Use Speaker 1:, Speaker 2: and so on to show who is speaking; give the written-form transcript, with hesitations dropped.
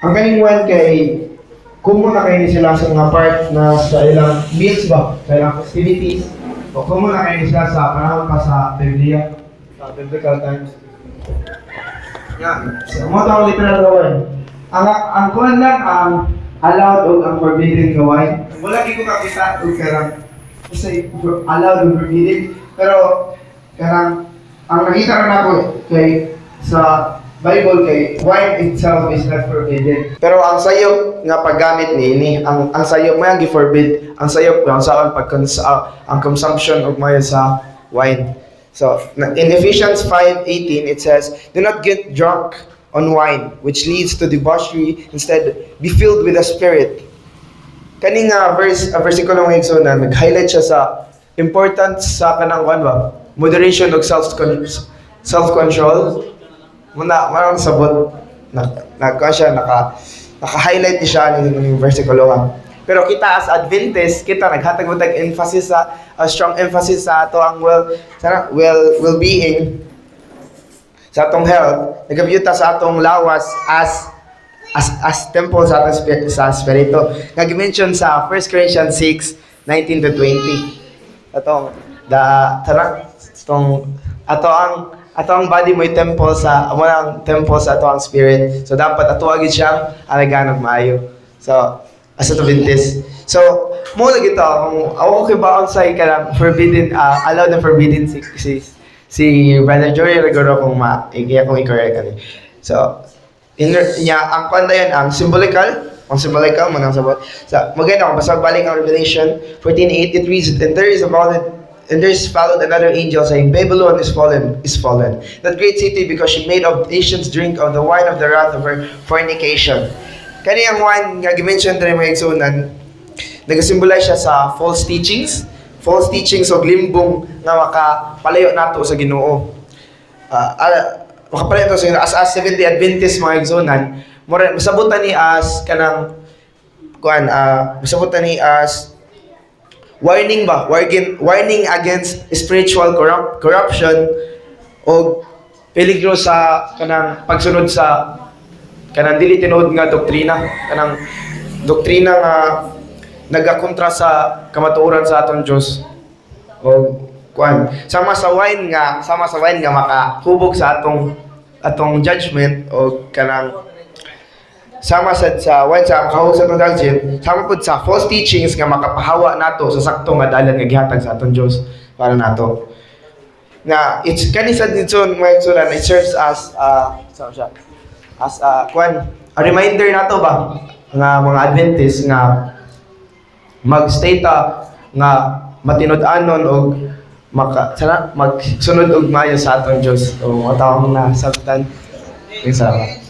Speaker 1: ang kaning one kay kumo na kayo sila sa mga part na sa ilang meals ba, sa ilang festivities, o kumo na kayo sila sa panahon pa sa Biblia, sa biblical times. Yan. So, mo tawag literal gawin. Ang kuhan lang ang allowed o ang forbidden gawin. Wala ko kakita o karang kasi allowed o forbidden. Pero karang ang nakita rin ako kay sa Bible kay wine itself is not forbidden. Pero ang sayop nga paggamit ni ang sayop mo yang gi-forbid. Ang sayop ang saan ang consumption og mayo sa wine. So in Ephesians 5:18 it says, "Do not get drunk on wine, which leads to debauchery. Instead, be filled with the Spirit." Kaning versikulo ng Higsonan, nag-highlight siya sa importance sa kanang ba? Moderation og self-control. Muna, marang sabot, naka-highlight ni siya ng versikulo nga. Pero kita as Adventist, kita naghatag mo emphasis sa, strong emphasis sa ato ang well-being, sa atong health, nagabyuta sa atong lawas as temple sa atong sa Espiritu. Nag-mention sa 1 Corinthians 6:19-20. Ato ang body mo'y temple sa ato ang spirit. So dapat ato agad siyang alagaan og maayo. So as a Adventist. So mo lagi to kung ako kay baon sa kanang forbidden allowed and forbidden si Brother Jory Rigoro kung kung i-correct ani. So ang kwanta yan ang symbolical mo nang sabot. So maganda kung basag balik ang Revelation 14:8 it reads, and there is followed another angel saying, "Babylon is fallen, that great city, because she made of nations drink of the wine of the wrath of her fornication." Kani ang wine nga gi-mention diri mga igsunan, nag-symbolize siya sa false teachings og limbong nga makapalayo nato sa Ginoo. Makapalayo nato sa as Seventh-day Adventist mga igsunan, masabutan ni as kanang masabutan ni as warning against spiritual corruption o peligro sa kanang pagsunod sa kanang dili tinuod nga doktrina, kanang doktrina nga nagakontra sa kamatuoran sa aton Dios. O sama sa wine nga makahubog sa atong judgment o kanang sama sa wine sa makahubog sa atong judgment, sama pud sa false teachings nga makapahawa nato sa sakto nga dalan nga gihatag sa atong Dios para nato. Na it's kanisa dito mga igsunan, it serves as a reminder nato ba nga mga Adventist nga magstay ta nga matinud-anon og magsunod og maayo sa atong Dios. O matawag na sabtan. Salamat.